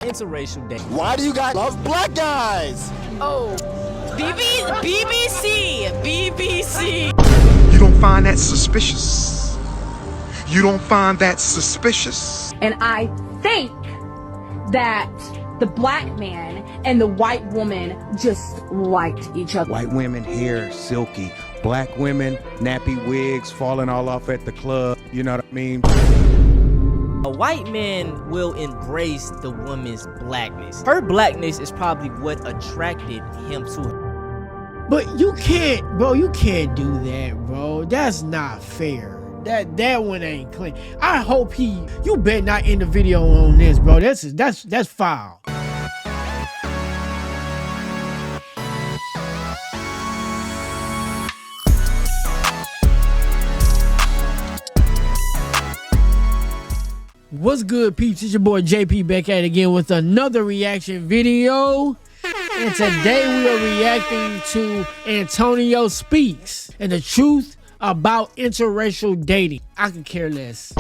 Interracial dating. Why do you guys love black guys? Oh, BBC. You don't find that suspicious? You don't find that suspicious? And I think that the black man and the white woman just liked each other. White women, hair silky. Black women, nappy wigs falling all off at the club. You know what I mean? A white man will embrace the woman's blackness. Her blackness is probably what attracted him to her. But you can't, bro. You can't do that, bro. That's not fair. That one ain't clean. I hope you better not end the video on this, bro. That's foul. What's good, peeps? It's your boy JP back at it again with another reaction video. And today we are reacting to Antonio Speaks and the truth about interracial dating. I could care less.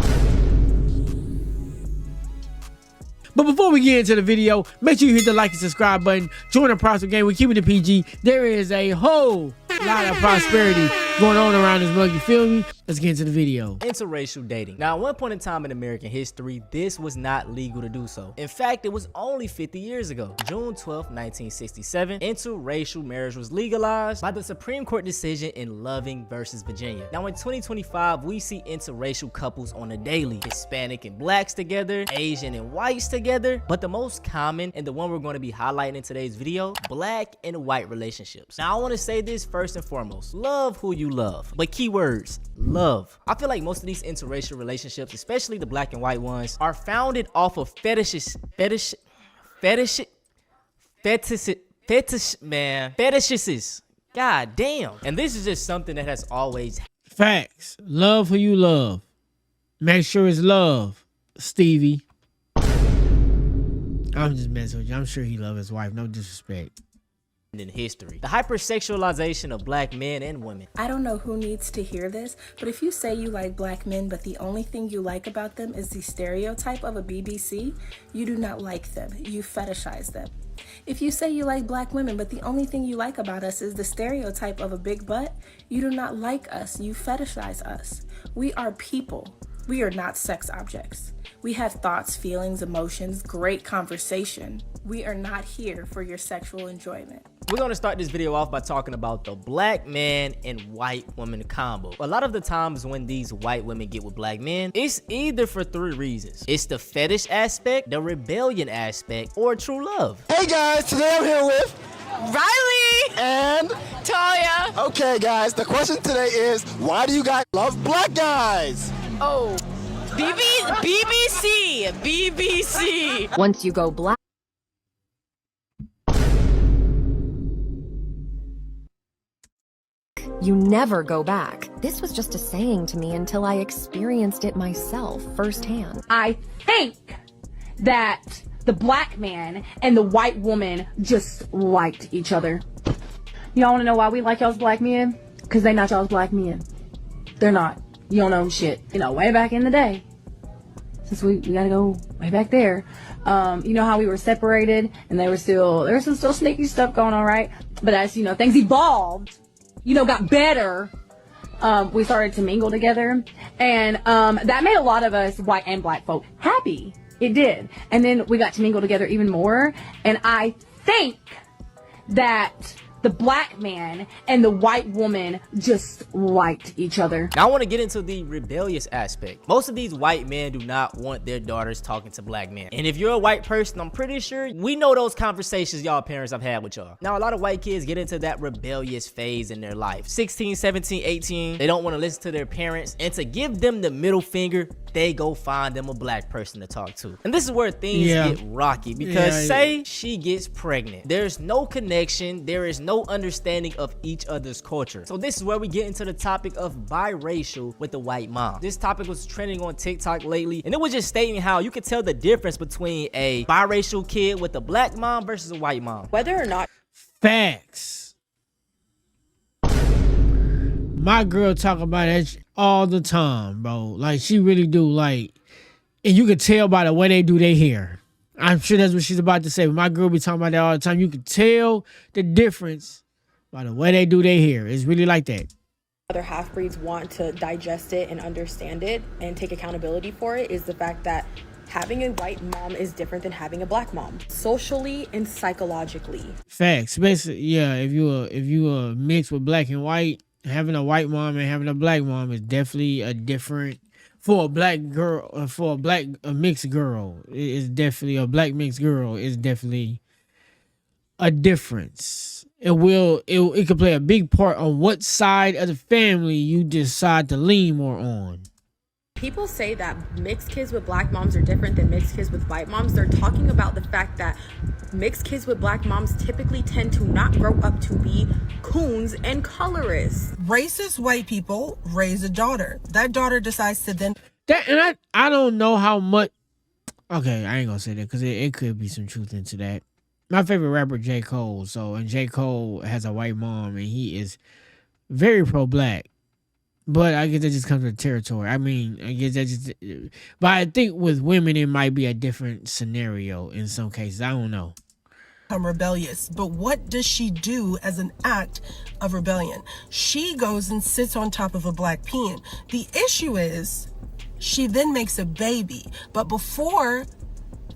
But before we get into the video, make sure you hit the like and subscribe button. Join the Prosper Game. We're keeping it PG. There is a whole lot of prosperity going on around this mug. You feel me? Let's get into the video. Interracial dating. Now, at one point in time in American history, this was not legal to do so. In fact, it was only 50 years ago. June 12, 1967, interracial marriage was legalized by the Supreme Court decision in Loving versus Virginia. Now, in 2025, we see interracial couples on a daily. Hispanic and blacks together, Asian and whites together, but the most common and the one we're going to be highlighting in today's video, black and white relationships. Now, I want to say this first and foremost. Love who you love, but keywords, love. I feel like most of these interracial relationships, especially the black and white ones, are founded off of fetishes. God damn. And this is just something that has always Facts. Love who you love. Make sure it's love, Stevie. I'm just messing with you. I'm sure he loves his wife. No disrespect. in history. The hypersexualization of black men and women. I don't know who needs to hear this, but if you say you like black men, but the only thing you like about them is the stereotype of a BBC, you do not like them. You fetishize them. If you say you like black women, but the only thing you like about us is the stereotype of a big butt, you do not like us. You fetishize us. We are people. We are not sex objects. We have thoughts, feelings, emotions, great conversation. We are not here for your sexual enjoyment. We're going to start this video off by talking about the black man and white woman combo. A lot of the times when these white women get with black men, it's either for three reasons. It's the fetish aspect, the rebellion aspect, or true love. Hey guys, today I'm here with Riley and Talia. Okay guys, the question today is, why do you guys love black guys? Oh, BBC. Once you go black, you never go back. This was just a saying to me until I experienced it myself firsthand. I think that the black man and the white woman just liked each other. Y'all wanna know why we like y'all's black men? Because they not y'all's black men. They're not. You don't know shit. You know, way back in the day, since we gotta go way back there, you know how we were separated and there was some still sneaky stuff going on, right? But as you know, things evolved, you know, got better. We started to mingle together, and that made a lot of us white and black folk happy. It did. And then we got to mingle together even more, and I think that the black man and the white woman just liked each other. Now I want to get into the rebellious aspect. Most of these white men do not want their daughters talking to black men. And if you're a white person, I'm pretty sure we know those conversations y'all parents have had with y'all. Now a lot of white kids get into that rebellious phase in their life. 16, 17, 18, they don't want to listen to their parents. And to give them the middle finger, they go find them a black person to talk to. And this is where things get rocky, because say she gets pregnant. There's no connection. There is no understanding of each other's culture. So this is where we get into the topic of biracial with the white mom. This topic was trending on TikTok lately, and it was just stating how you could tell the difference between a biracial kid with a black mom versus a white mom. Whether or not Facts. My girl talk about that all the time, bro. Like, she really do, like, and you could tell by the way they do their hair. I'm sure that's what she's about to say. But my girl be talking about that all the time. You can tell the difference by the way they do their hair. It's really like that. Other half-breeds want to digest it and understand it and take accountability for it is the fact that having a white mom is different than having a black mom, socially and psychologically. Facts. Basically, yeah, if you are mixed with black and white, having a white mom and having a black mom is definitely a different. For a black girl, a mixed girl, it's definitely a black mixed girl is definitely a difference. It could play a big part on what side of the family you decide to lean more on. People say that mixed kids with black moms are different than mixed kids with white moms. They're talking about the fact that mixed kids with black moms typically tend to not grow up to be coons and colorists. Racist white people raise a daughter. That daughter decides to then... I don't know how much... Okay, I ain't gonna say that because it could be some truth into that. My favorite rapper, J. Cole. And J. Cole has a white mom and he is very pro-black. But I guess that just comes with territory. I mean, I guess that just... But I think with women, it might be a different scenario in some cases. I don't know. I'm rebellious. But what does she do as an act of rebellion? She goes and sits on top of a black peon. The issue is she then makes a baby. But before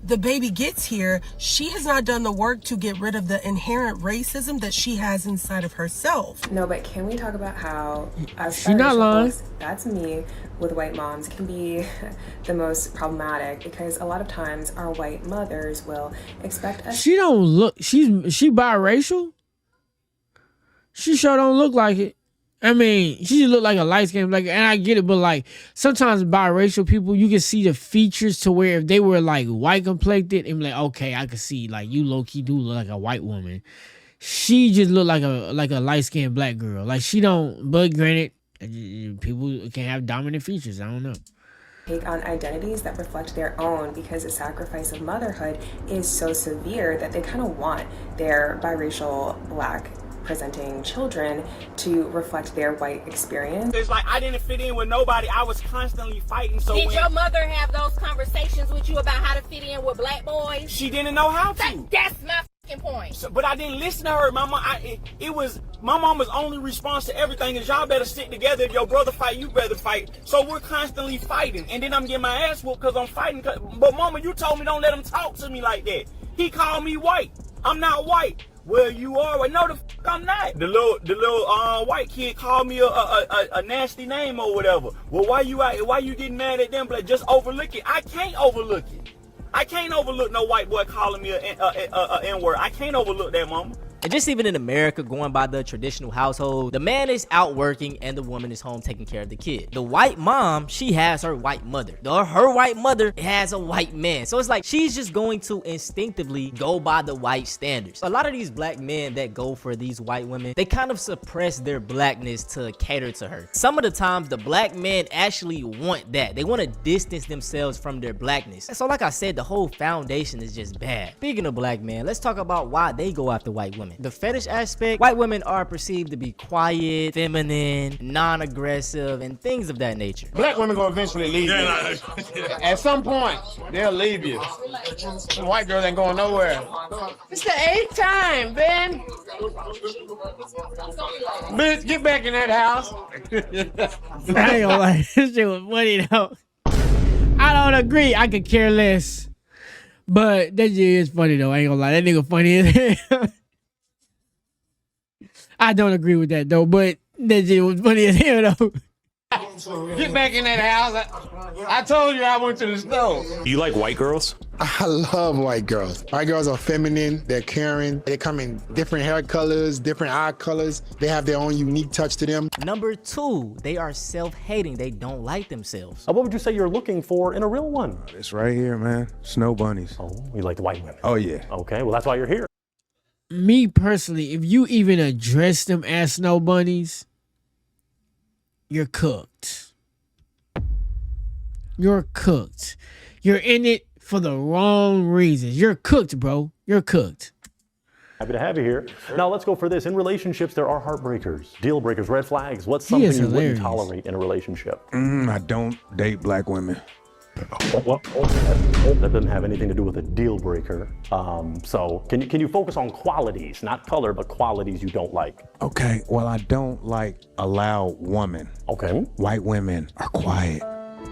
the baby gets here, she has not done the work to get rid of the inherent racism that she has inside of herself. No, but can we talk about how she not lying. Folks, that's me with white moms can be the most problematic because a lot of times our white mothers will expect us. She don't look. She biracial. She sure don't look like it. I mean, she just look like a light skin, like, and I get it, but like sometimes biracial people, you can see the features to where if they were like white complected, and be like, okay, I can see like you low key do look like a white woman. She just look like a light skinned black girl. Like she don't. But granted, people can have dominant features. I don't know. Take on identities that reflect their own because the sacrifice of motherhood is so severe that they kind of want their biracial black presenting children to reflect their white experience. It's like I didn't fit in with nobody. I was constantly fighting. So did your mother have those conversations with you about how to fit in with black boys? She didn't know how to. That's my fucking point. So, but I didn't listen to her. My mom, it was my mama's only response to everything is y'all better stick together. If your brother fight, you better fight. So we're constantly fighting, and then I'm getting my ass whooped because I'm fighting. But mama, you told me don't let him talk to me like that. He called me white. I'm not white. Well, you are. No, the fuck I'm not. The little white kid called me a nasty name or whatever. Well, why you getting mad at them? But just overlook it. I can't overlook it. I can't overlook no white boy calling me a N-word. I can't overlook that, mama. And just even in America, going by the traditional household, the man is out working and the woman is home taking care of the kid. The white mom, she has her white mother. Her white mother has a white man. So it's like she's just going to instinctively go by the white standards. A lot of these black men that go for these white women, they kind of suppress their blackness to cater to her. Some of the times, the black men actually want that. They want to distance themselves from their blackness. And so like I said, the whole foundation is just bad. Speaking of black men, let's talk about why they go after white women. The fetish aspect, white women are perceived to be quiet, feminine, non-aggressive, and things of that nature. Black women gonna eventually leave you. At some point, they'll leave you. The white girls ain't going nowhere. It's the 8th time, Ben. Bitch, get back in that house. I ain't gonna lie, this shit was funny though. I don't agree. I could care less. But that shit is funny though. I ain't gonna lie. That nigga funny as hell. I don't agree with that though, but that shit was funny as hell though. Get back in that house. I told you I went to the store. You like white girls? I love white girls. White girls are feminine, they're caring, they come in different hair colors, different eye colors. They have their own unique touch to them. Number 2, they are self-hating. They don't like themselves. What would you say you're looking for in a real one? It's right here, man. Snow bunnies. Oh, you like the white women? Oh, yeah. Okay, well, that's why you're here. Me personally, if you even address them as snow bunnies, you're cooked. You're cooked. You're in it for the wrong reasons. You're cooked, bro. You're cooked. Happy to have you here. Now let's go for this. In relationships, there are heartbreakers, deal breakers, red flags. What's something you wouldn't tolerate in a relationship? I don't date black women. Well, that doesn't have anything to do with a deal breaker. So can you focus on qualities, not color, but qualities you don't like? Okay, well, I don't like a loud woman. Okay. White women are quiet.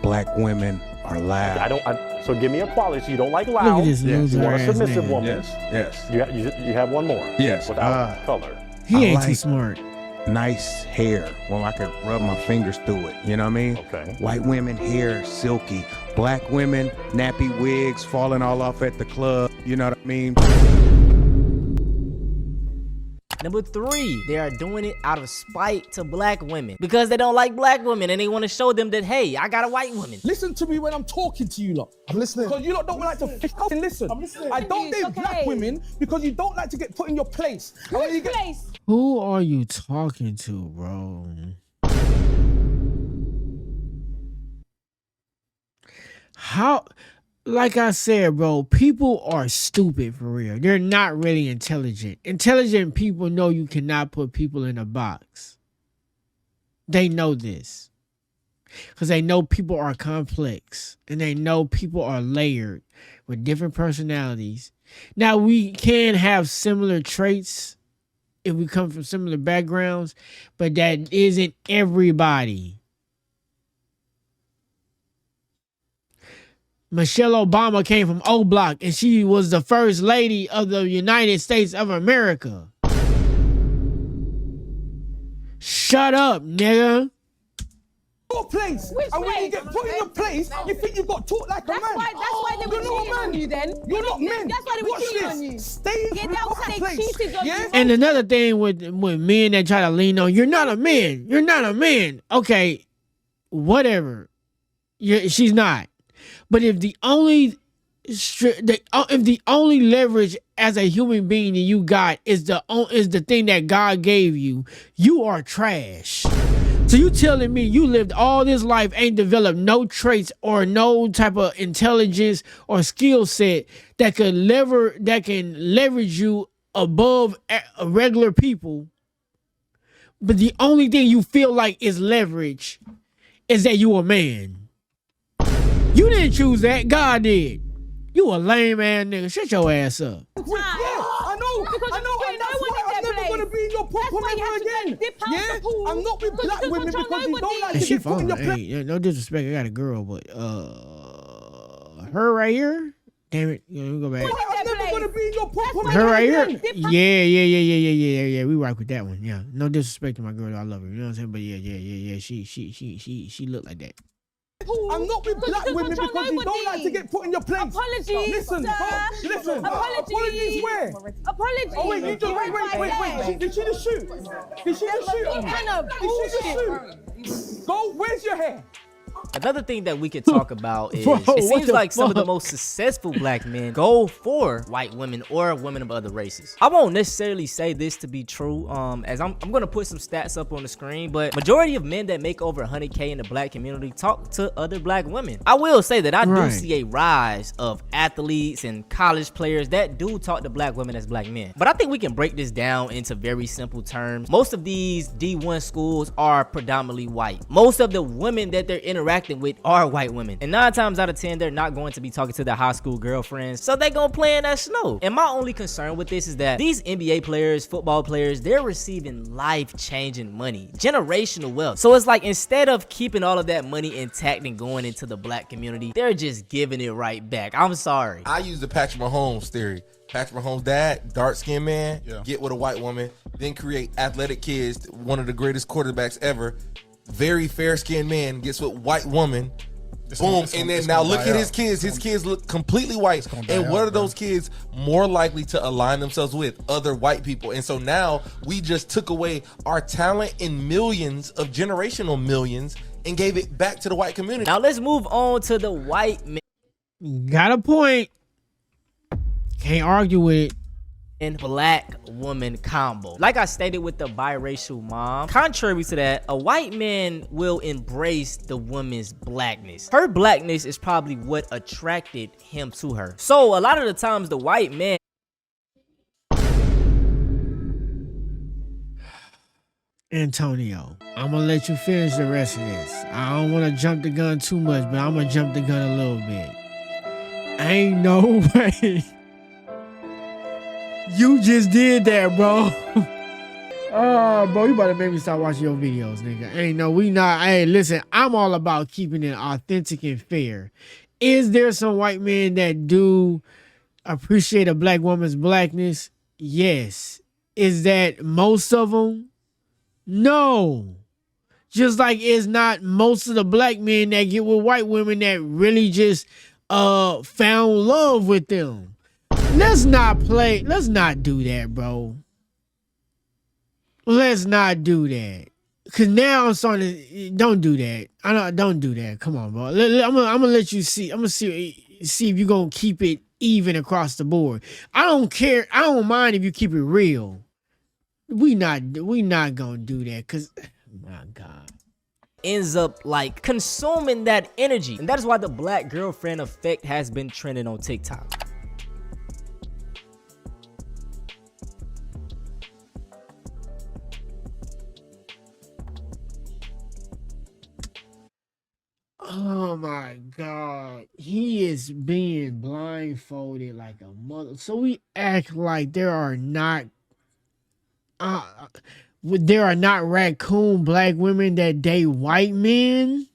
Black women are loud. So give me a quality. So you don't like loud. Look at this loser You want a ass submissive man. woman. Yes. You have one more. Yes. Without color. He ain't I too like smart. Nice hair. Well, I could rub my fingers through it. You know what I mean? Okay. White women, hair silky. Black women, nappy wigs falling all off at the club. You know what I mean? Number 3, they are doing it out of spite to black women because they don't like black women and they want to show them that, hey, I got a white woman. Listen to me when I'm talking to you lot. I'm listening. Because you lot don't like to fucking listen. I'm listening. I don't date black women because you don't like to get put in your place. Which place? Who are you talking to, bro? How, like I said, bro, people are stupid for real. They're not really intelligent. Intelligent people know you cannot put people in a box. They know this. Because they know people are complex. And they know people are layered with different personalities. Now, we can have similar traits if we come from similar backgrounds, but that isn't everybody. Michelle Obama came from O Block, and she was the first lady of the United States of America. Shut up, nigga. Your place. Which and when you place? get put in your place, you think you got taught like a man. That's why they were You're not cheating on man. you then. You're not men. That's why they were Watch cheating this. on you. Stay in Yeah, your that was fucking they place. cheated on Yeah? you. And another thing with men that try to lean on, you're not a man. You're not a man. Okay, whatever. She's not. But if the only leverage as a human being that you got is the thing that God gave you, you are trash. So you telling me you lived all this life, ain't developed no traits or no type of intelligence or skill set that can leverage you above regular people, but the only thing you feel like is leverage is that you a man. You didn't choose that, God did. You a lame ass nigga. Shut your ass up. Yeah, I know. And that's why I'm never going to be in your proper ever again. Yeah? I'm not with black women because you don't like And to she get put in your place. hey, no disrespect, I got a girl, but her right here. Damn it, let me go back. I'm never going to be in your proper Her right here. again. Yeah. We rock with that one. Yeah, no disrespect to my girl, I love her. You know what I'm saying? But yeah. She look like that. I'm not with black women because you don't like to get put in your place. Apologies, Listen, sir. listen. Apologies where? Apologies. Oh wait, you just wait. Did she just shoot? Did she just shoot? Did she just shoot? Go. Where's your hair? Another thing that we could talk about is Bro, it what seems the like some of the fuck? most successful black men go for white women or women of other races. I won't necessarily say this to be true, as I'm gonna put some stats up on the screen, but majority of men that make over 100K in the black community talk to other black women. I will say that I do see a rise of athletes and college players that do talk to black women as black men. But I think we can break this down into very simple terms. Most of these D1 schools are predominantly white. Most of the women that they're interacting with are white women, and 9 times out of 10 they're not going to be talking to their high school girlfriends, so they gonna play in that snow. And my only concern with this is that these NBA players, football players, they're receiving life-changing money, generational wealth. So it's like, instead of keeping all of that money intact and going into the black community, they're just giving it right back. I'm sorry. I use the Patrick Mahomes theory. Patrick Mahomes' dad, dark-skinned man, get with a white woman, then create athletic kids, one of the greatest quarterbacks ever. Very fair-skinned man gets with white woman, boom, and then now look at his kids. His kids look completely white. And what are those kids more likely to align themselves with? Other white people. And so now we just took away our talent in millions of generational millions and gave it back to the white community. Now let's move on to the white men. Got a point. Can't argue with it. And black woman combo. Like I stated with the biracial mom, contrary to that, a white man will embrace the woman's blackness. Her blackness is probably what attracted him to her. So a lot of the times the white man, Antonio, I'm gonna let you finish the rest of this. I don't want to jump the gun too much, but I'm gonna jump the gun a little bit. Ain't no way you just did that, bro. Oh, bro, you about to make me stop watching your videos, nigga. Ain't no, we not. Hey, listen, I'm all about keeping it authentic and fair. Is there some white men that do appreciate a black woman's blackness? Yes. Is that most of them? No. Just like it's not most of the black men that get with white women that really just found love with them. Let's not do that, bro. Let's not do that. Cause now I'm starting to don't do that. Don't do that. Come on, bro. I'm gonna let you see. I'm gonna see if you're gonna keep it even across the board. I don't care. I don't mind if you keep it real. We not gonna do that. Cause my God. Ends up like consuming that energy. And that is why the black girlfriend effect has been trending on TikTok. Oh my God. He is being blindfolded like a mother. So we act like there are not raccoon black women that date white men?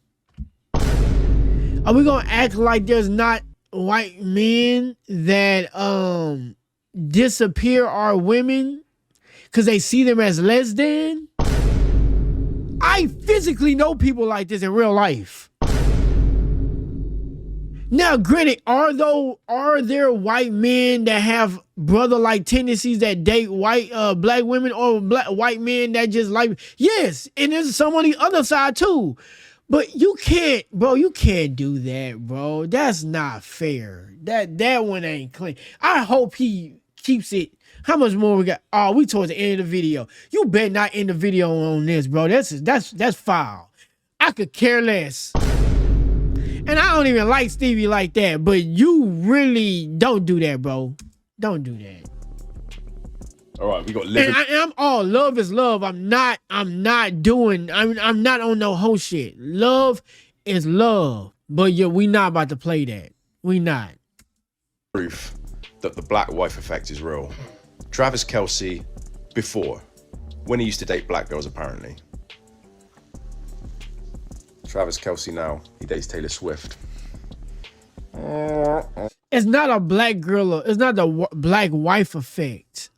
Are we gonna act like there's not white men that disappear our women because they see them as less than? I physically know people like this in real life. Now, granted, are there white men that have brother-like tendencies that date white black women, or white men that just like? Yes, and there's some on the other side too. But you can't do that, bro. That's not fair. That one ain't clean. I hope he keeps it. How much more we got? Oh, we towards the end of the video. You better not end the video on this, bro. That's foul. I could care less. And I don't even like Stevie like that, but you really don't do that, bro. Don't do that. All right, we got living. And I'm all love is love. I'm not on no whole shit. Love is love. But yeah, we not about to play that. We not. Proof that the black wife effect is real. Travis Kelce, before, when he used to date black girls, apparently. Travis Kelce now, he dates Taylor Swift. It's not a black girl. It's not the black wife effect.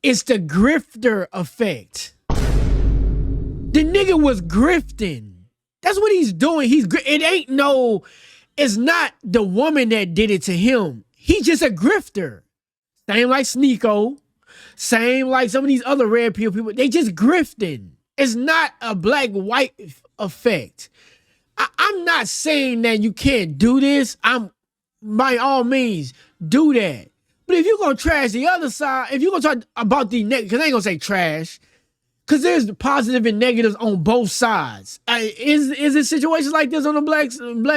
It's the grifter effect. The nigga was grifting. That's what he's doing. It's not the woman that did it to him. He's just a grifter. Same like Sneeko. Same like some of these other red pill people. They just grifting. It's not a black-white effect. I'm not saying that you can't do this. By all means, do that. But if you're going to trash the other side, if you're going to talk about the negative, because I ain't going to say trash, because there's positive and negatives on both sides. Is it situations like this on the black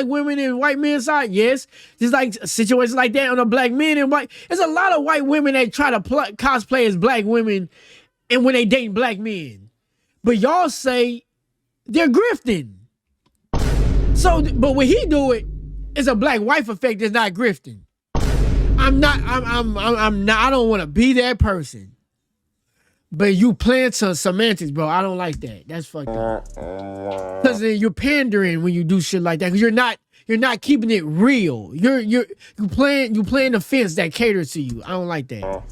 women and white men side? Yes. There's like situations like that on the black men and white. There's a lot of white women that try to cosplay as black women and when they date black men. But y'all say they're grifting. So, but when he do it, it's a black wife effect. It's not grifting. I'm not. I don't want to be that person. But you playing some semantics, bro. I don't like that. That's fucked up. Because you're pandering when you do shit like that. Because you're not keeping it real. You playing the fence that caters to you. I don't like that.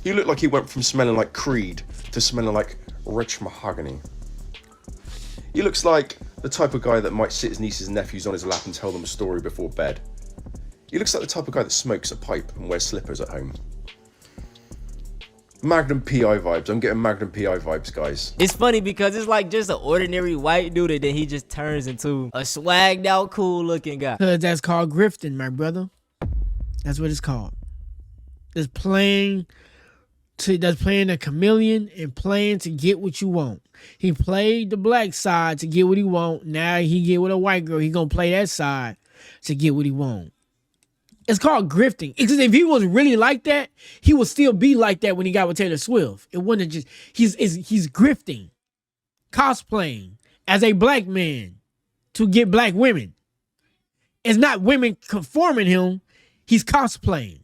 He looked like he went from smelling like Creed to smelling like rich mahogany. He looks like the type of guy that might sit his nieces and nephews on his lap and tell them a story before bed. He looks like the type of guy that smokes a pipe and wears slippers at home. Magnum PI vibes. I'm getting Magnum PI vibes, guys. It's funny because it's like just an ordinary white dude and then he just turns into a swagged out, cool looking guy. Because that's called grifting, my brother. That's what it's called. That's playing a chameleon and playing to get what you want. He played the black side to get what he want. Now he get with a white girl. He gonna play that side to get what he want. It's called grifting. Because if he was really like that, he would still be like that when he got with Taylor Swift. It wouldn't just he's grifting, cosplaying as a black man to get black women. It's not women conforming him. He's cosplaying.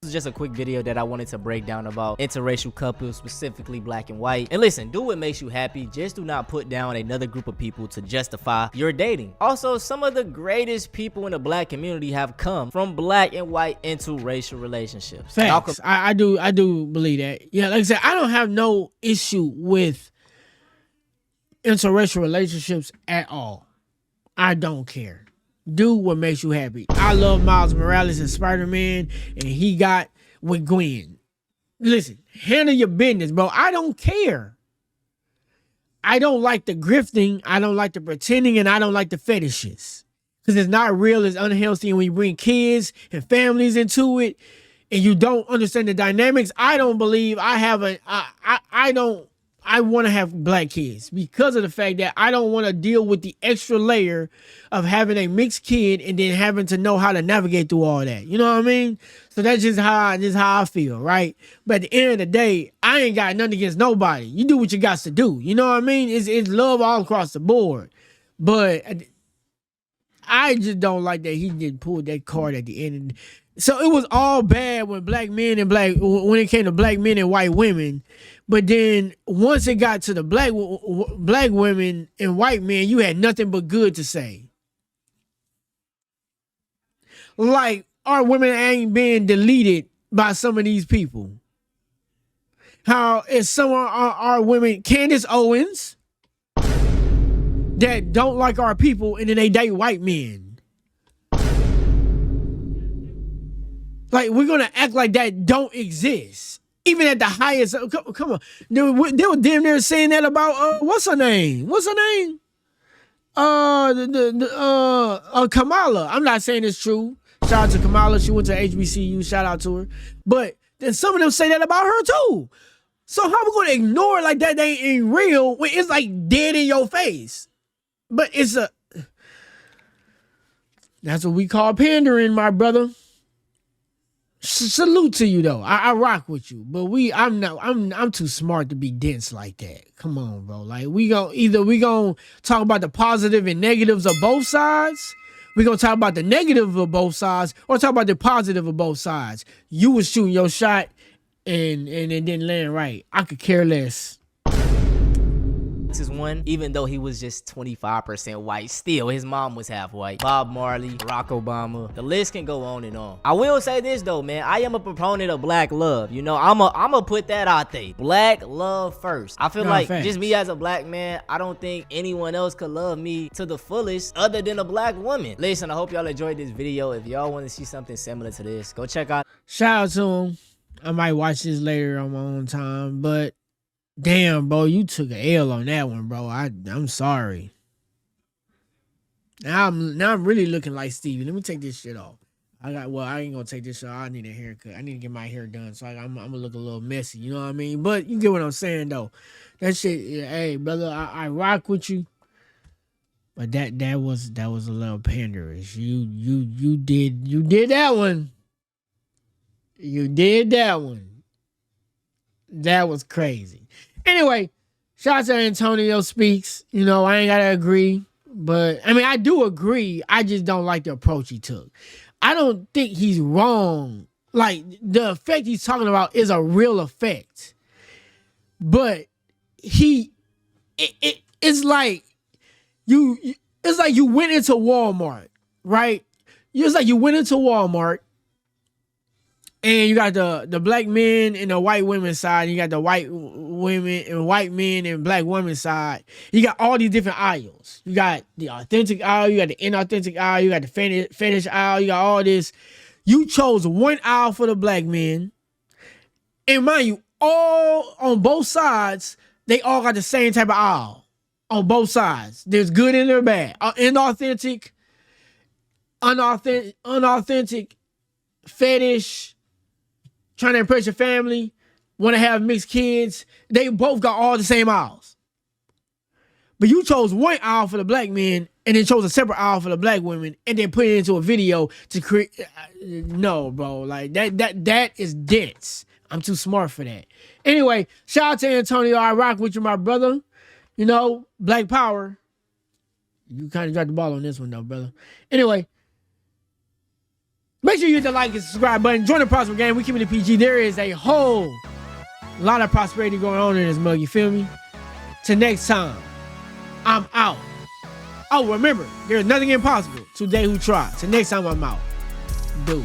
This is just a quick video that I wanted to break down about interracial couples, specifically black and white. And listen, do what makes you happy. Just do not put down another group of people to justify your dating. Also, some of the greatest people in the black community have come from black and white interracial relationships. Facts. I do believe that. Yeah, like I said, I don't have no issue with interracial relationships at all. I don't care. Do what makes you happy. I love Miles Morales and Spider-Man, and he got with Gwen. Listen, handle your business, bro. I don't care. I don't like the grifting. I don't like the pretending, and I don't like the fetishes. Because it's not real. It's unhealthy, and when you bring kids and families into it, and you don't understand the dynamics, I don't believe I have I want to have black kids because of the fact that I don't want to deal with the extra layer of having a mixed kid and then having to know how to navigate through all that. You know what I mean? So that's just how I feel, right? But at the end of the day, I ain't got nothing against nobody. You do what you got to do. You know what I mean? It's love all across the board. But I just don't like that he did pull that card at the end. So it was all bad when when it came to black men and white women. But then once it got to the black women and white men, you had nothing but good to say. Like our women ain't being deleted by some of these people. How is some of our women, Candace Owens, that don't like our people and then they date white men. Like, we're going to act like that don't exist. Even at the highest, come on. They were damn near saying that about, what's her name? Kamala. I'm not saying it's true. Shout out to Kamala. She went to HBCU. Shout out to her. But then some of them say that about her too. So how we going to ignore it like that ain't real when it's like dead in your face? But that's what we call pandering, my brother. Salute to you though. I rock with you, but I'm too smart to be dense like that. Come on, bro. Like we gonna talk about the positive and negatives of both sides. We gonna talk about the negative of both sides, or talk about the positive of both sides. You was shooting your shot and it didn't land right. I could care less. This is one, even though he was just 25% white, still his mom was half white. Bob Marley, Barack Obama, the list can go on and on. I will say this though, man, I am a proponent of black love. You know, I'ma put that out there. Black love first. I feel like facts. just me as a black man, I don't think anyone else could love me to the fullest other than a black woman. Listen, I hope y'all enjoyed this video. If y'all want to see something similar to this, go check out. Shout out to him. I might watch this later on my own time, but damn, bro, you took an L on that one, bro. I'm sorry. Now I'm really looking like Stevie. Let me take this shit off. I ain't gonna take this shit off. I need a haircut. I need to get my hair done, so I'm gonna look a little messy. You know what I mean? But you get what I'm saying, though. That shit, hey, brother, I rock with you. But that was a little panderish. You did that one. You did that one. That was crazy. Anyway, shout out to Antonio Speaks. You know, I ain't gotta agree, but I mean, I do agree. I just don't like the approach he took. I don't think he's wrong. Like, the effect he's talking about is a real effect, but it's like you went into Walmart, right? It's like you went into Walmart. And you got the black men and the white women side. And you got the white women and white men and black women side. You got all these different aisles. You got the authentic aisle. You got the inauthentic aisle. You got the fetish aisle. You got all this. You chose one aisle for the black men. And mind you, all on both sides, they all got the same type of aisle. On both sides. There's good and there's bad. Inauthentic, unauthentic, fetish, trying to impress your family, want to have mixed kids. They both got all the same aisles. But you chose one aisle for the black men and then chose a separate aisle for the black women and then put it into a video to create. No, bro. Like that is dense. I'm too smart for that. Anyway, shout out to Antonio. I rock with you, my brother. You know, Black Power. You kind of dropped the ball on this one, though, brother. Anyway, make sure you hit the like and subscribe button. Join the Prosper Gang. We keep it PG. There is a whole lot of prosperity going on in this mug. You feel me? Till next time, I'm out. Oh, remember, there's nothing impossible to they who try. Till next time, I'm out. Dude.